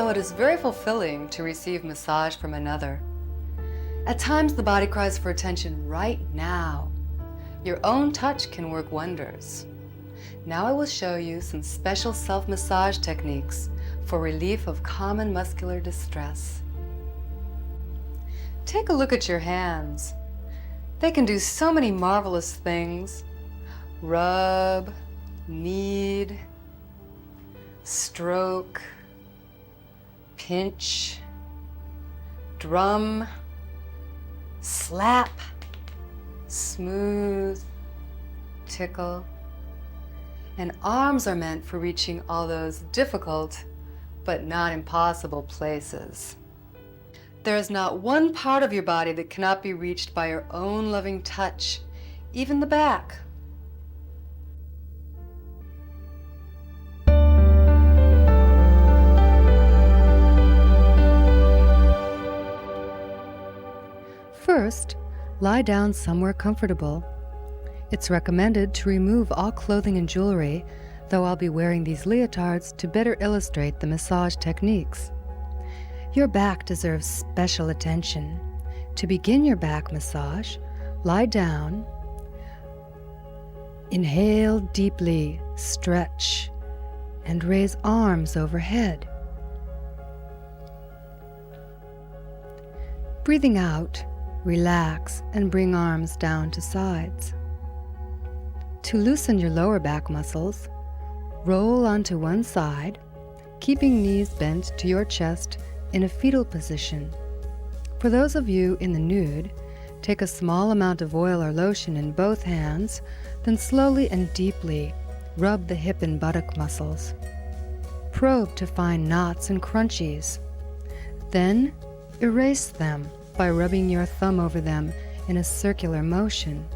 it is very fulfilling to receive massage from another. At times, the body cries for attention right now. Your own touch can work wonders. Now I will show you some special self-massage techniques for relief of common muscular distress. Take a look at your hands. They can do so many marvelous things. Rub, knead, stroke, pinch, drum, slap, smooth, tickle. And arms are meant for reaching all those difficult but not impossible places. There is not one part of your body that cannot be reached by your own loving touch, even the back. First, lie down somewhere comfortable. It's recommended to remove all clothing and jewelry, though I'll be wearing these leotards to better illustrate the massage techniques. Your back deserves special attention. To begin your back massage, lie down, inhale deeply, stretch, and raise arms overhead. Breathing out, relax and bring arms down to sides. To loosen your lower back muscles, roll onto one side, keeping knees bent to your chest in a fetal position. For those of you in the nude, take a small amount of oil or lotion in both hands, then slowly and deeply rub the hip and buttock muscles. Probe to find knots and crunchies. Then erase them by rubbing your thumb over them in a circular motion.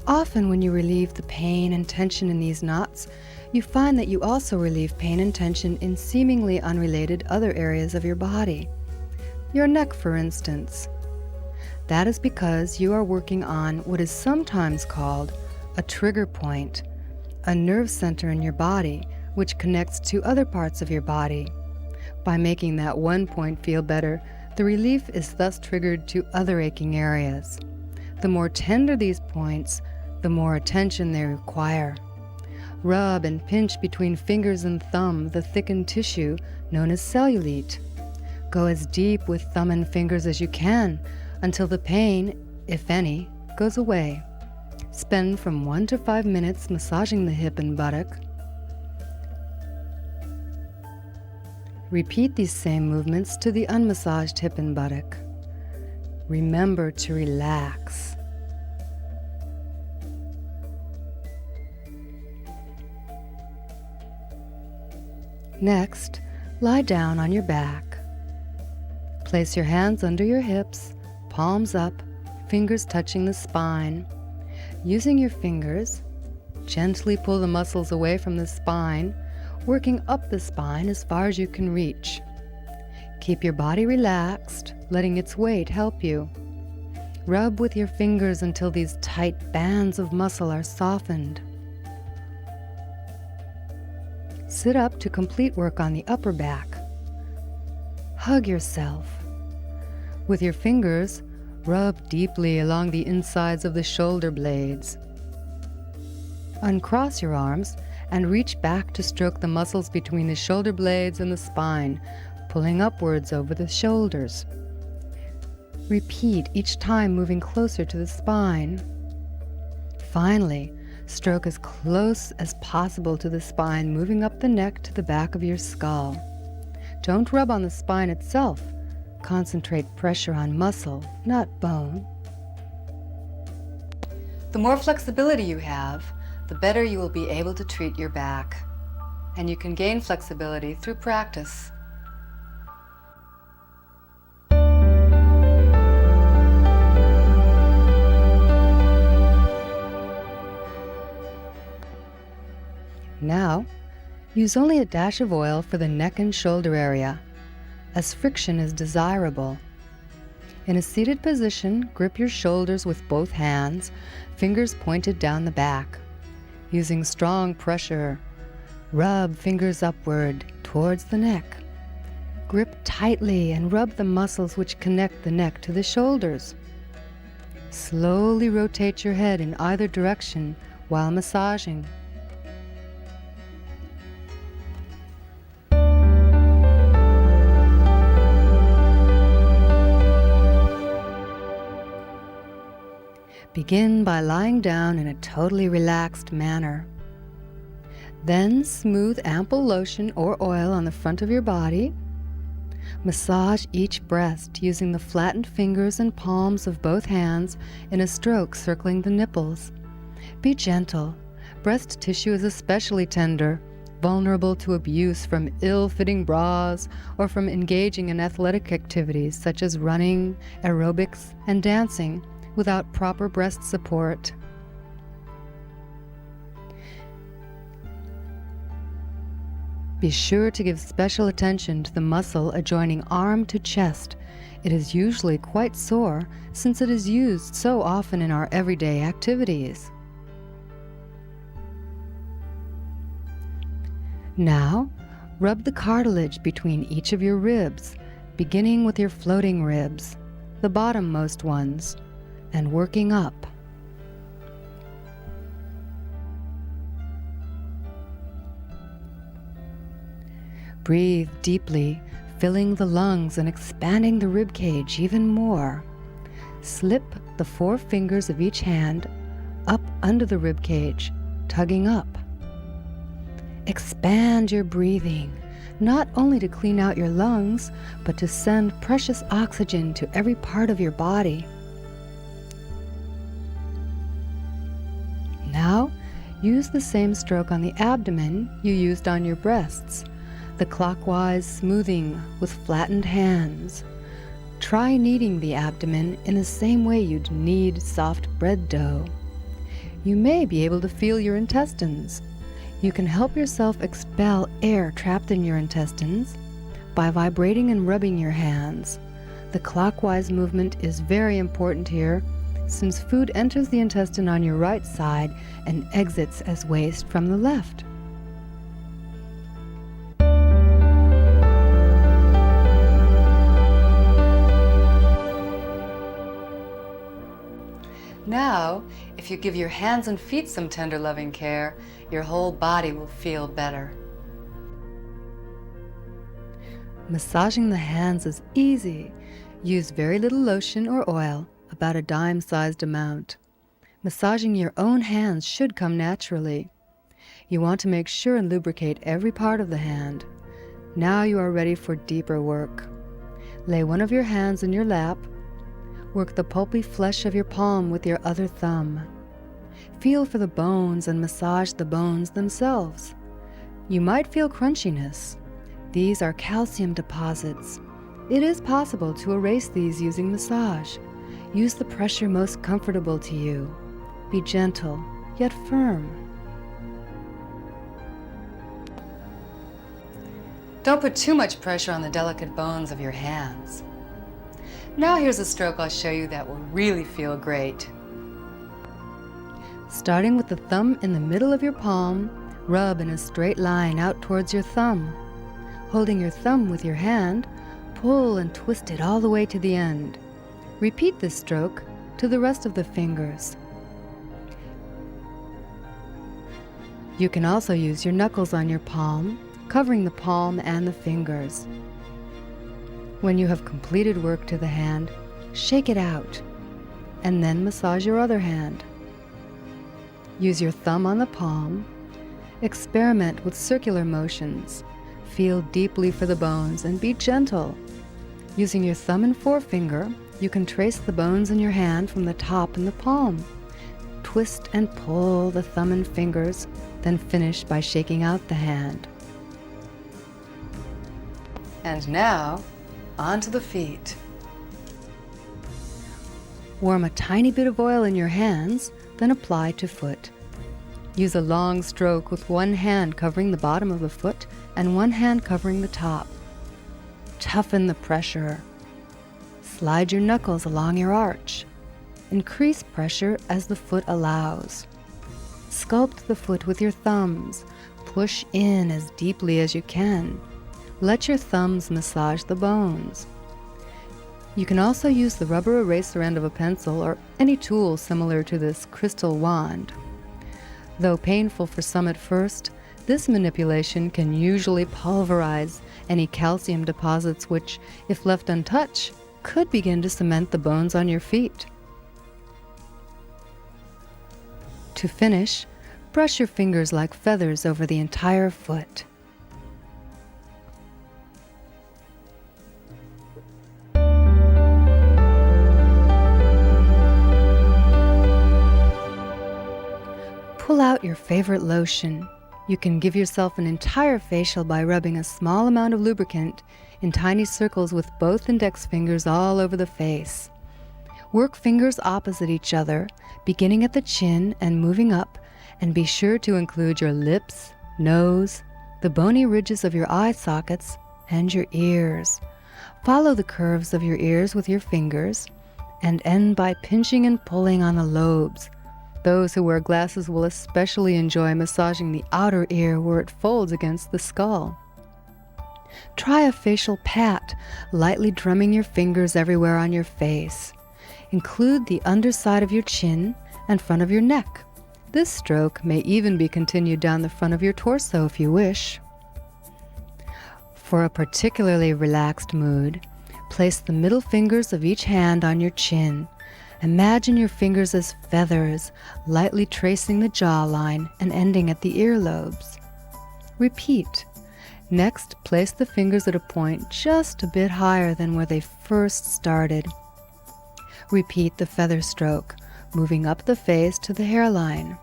Often when you relieve the pain and tension in these knots, you find that you also relieve pain and tension in seemingly unrelated other areas of your body. Your neck, for instance. That is because you are working on what is sometimes called a trigger point, a nerve center in your body which connects to other parts of your body. By making that one point feel better, the relief is thus triggered to other aching areas. The more tender these points, the more attention they require. Rub and pinch between fingers and thumb the thickened tissue known as cellulite. Go as deep with thumb and fingers as you can until the pain, if any, goes away. Spend from 1 to 5 minutes massaging the hip and buttock. Repeat these same movements to the unmassaged hip and buttock. Remember to relax. Next, lie down on your back. Place your hands under your hips, palms up, fingers touching the spine. Using your fingers, gently pull the muscles away from the spine, working up the spine as far as you can reach. Keep your body relaxed, letting its weight help you. Rub with your fingers until these tight bands of muscle are softened. Sit up to complete work on the upper back. Hug yourself. With your fingers, rub deeply along the insides of the shoulder blades. Uncross your arms and reach back to stroke the muscles between the shoulder blades and the spine, pulling upwards over the shoulders. Repeat each time, moving closer to the spine. Finally, stroke as close as possible to the spine, moving up the neck to the back of your skull. Don't rub on the spine itself. Concentrate pressure on muscle, not bone. The more flexibility you have, the better you will be able to treat your back. And you can gain flexibility through practice. Now, use only a dash of oil for the neck and shoulder area, as friction is desirable. In a seated position, grip your shoulders with both hands, fingers pointed down the back. Using strong pressure, rub fingers upward towards the neck. Grip tightly and rub the muscles which connect the neck to the shoulders. Slowly rotate your head in either direction while massaging. Begin by lying down in a totally relaxed manner. Then smooth ample lotion or oil on the front of your body. Massage each breast using the flattened fingers and palms of both hands in a stroke circling the nipples. Be gentle. Breast tissue is especially tender, vulnerable to abuse from ill-fitting bras or from engaging in athletic activities such as running, aerobics, and dancing without proper breast support. Be sure to give special attention to the muscle adjoining arm to chest. It is usually quite sore since it is used so often in our everyday activities. Now, rub the cartilage between each of your ribs, beginning with your floating ribs, the bottommost ones, and working up. Breathe deeply, filling the lungs and expanding the rib cage even more. Slip the 4 fingers of each hand up under the rib cage, tugging up. Expand your breathing, not only to clean out your lungs, but to send precious oxygen to every part of your body. Now, use the same stroke on the abdomen you used on your breasts, the clockwise smoothing with flattened hands. Try kneading the abdomen in the same way you'd knead soft bread dough. You may be able to feel your intestines. You can help yourself expel air trapped in your intestines by vibrating and rubbing your hands. The clockwise movement is very important here, since food enters the intestine on your right side and exits as waste from the left. Now, if you give your hands and feet some tender, loving care, your whole body will feel better. Massaging the hands is easy. Use very little lotion or oil, about a dime-sized amount. Massaging your own hands should come naturally. You want to make sure and lubricate every part of the hand. Now you are ready for deeper work. Lay one of your hands in your lap. Work the pulpy flesh of your palm with your other thumb. Feel for the bones and massage the bones themselves. You might feel crunchiness. These are calcium deposits. It is possible to erase these using massage. Use the pressure most comfortable to you. Be gentle, yet firm. Don't put too much pressure on the delicate bones of your hands. Now here's a stroke I'll show you that will really feel great. Starting with the thumb in the middle of your palm, rub in a straight line out towards your thumb. Holding your thumb with your hand, pull and twist it all the way to the end. Repeat this stroke to the rest of the fingers. You can also use your knuckles on your palm, covering the palm and the fingers. When you have completed work to the hand, shake it out, and then massage your other hand. Use your thumb on the palm. Experiment with circular motions. Feel deeply for the bones and be gentle. Using your thumb and forefinger, you can trace the bones in your hand from the top in the palm. Twist and pull the thumb and fingers, then finish by shaking out the hand. And now, onto the feet. Warm a tiny bit of oil in your hands, then apply to foot. Use a long stroke with one hand covering the bottom of the foot and one hand covering the top. Toughen the pressure. Slide your knuckles along your arch. Increase pressure as the foot allows. Sculpt the foot with your thumbs. Push in as deeply as you can. Let your thumbs massage the bones. You can also use the rubber eraser end of a pencil or any tool similar to this crystal wand. Though painful for some at first, this manipulation can usually pulverize any calcium deposits which, if left untouched, could begin to cement the bones on your feet. To finish, brush your fingers like feathers over the entire foot. Pull out your favorite lotion. You can give yourself an entire facial by rubbing a small amount of lubricant in tiny circles with both index fingers all over the face. Work fingers opposite each other, beginning at the chin and moving up, and be sure to include your lips, nose, the bony ridges of your eye sockets, and your ears. Follow the curves of your ears with your fingers, and end by pinching and pulling on the lobes. Those who wear glasses will especially enjoy massaging the outer ear where it folds against the skull. Try a facial pat, lightly drumming your fingers everywhere on your face. Include the underside of your chin and front of your neck. This stroke may even be continued down the front of your torso if you wish. For a particularly relaxed mood, place the middle fingers of each hand on your chin. Imagine your fingers as feathers, lightly tracing the jawline and ending at the earlobes. Repeat. Next, place the fingers at a point just a bit higher than where they first started. Repeat the feather stroke, moving up the face to the hairline.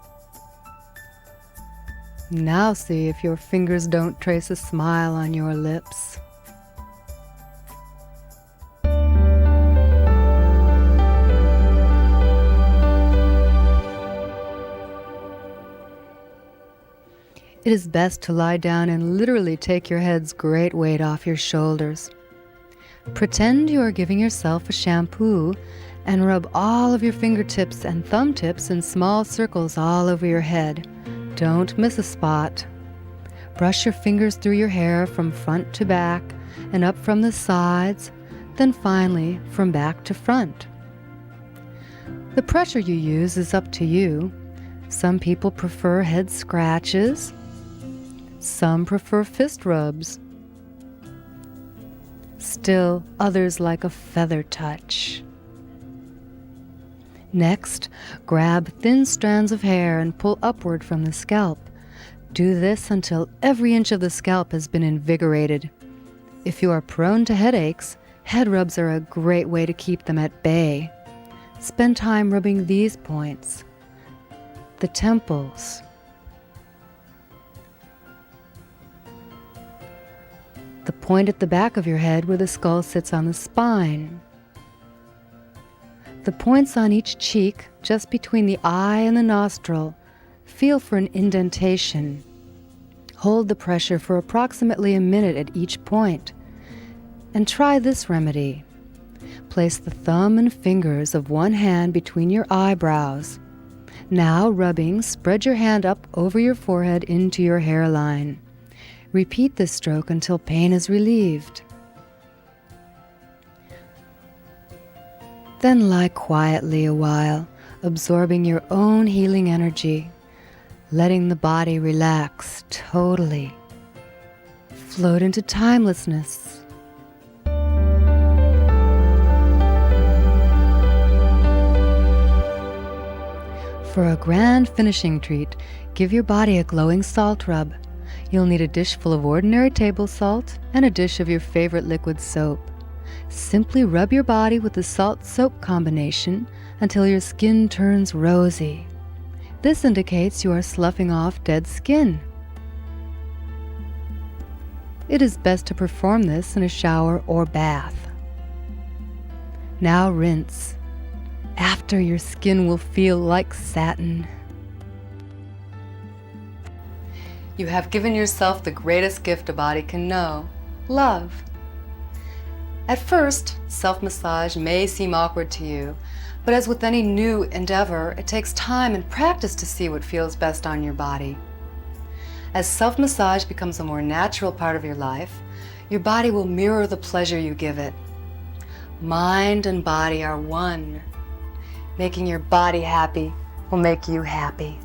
Now see if your fingers don't trace a smile on your lips. It is best to lie down and literally take your head's great weight off your shoulders. Pretend you are giving yourself a shampoo and rub all of your fingertips and thumb tips in small circles all over your head. Don't miss a spot. Brush your fingers through your hair from front to back and up from the sides, then finally from back to front. The pressure you use is up to you. Some people prefer head scratches. Some prefer fist rubs. Still, others like a feather touch. Next, grab thin strands of hair and pull upward from the scalp. Do this until every inch of the scalp has been invigorated. If you are prone to headaches, head rubs are a great way to keep them at bay. Spend time rubbing these points: the temples, the point at the back of your head where the skull sits on the spine, the points on each cheek just between the eye and the nostril. Feel for an indentation. Hold the pressure for approximately a minute at each point. And try this remedy. Place the thumb and fingers of one hand between your eyebrows. Now, rubbing, spread your hand up over your forehead into your hairline. Repeat this stroke until pain is relieved. Then lie quietly a while, absorbing your own healing energy, letting the body relax totally. Float into timelessness. For a grand finishing treat, give your body a glowing salt rub. You'll need a dish full of ordinary table salt and a dish of your favorite liquid soap. Simply rub your body with the salt-soap combination until your skin turns rosy. This indicates you are sloughing off dead skin. It is best to perform this in a shower or bath. Now rinse. After, your skin will feel like satin. You have given yourself the greatest gift a body can know: love. At first, self-massage may seem awkward to you, but as with any new endeavor, it takes time and practice to see what feels best on your body. As self-massage becomes a more natural part of your life, Your body will mirror the pleasure you give it. Mind and body are one. Making your body happy will make you happy.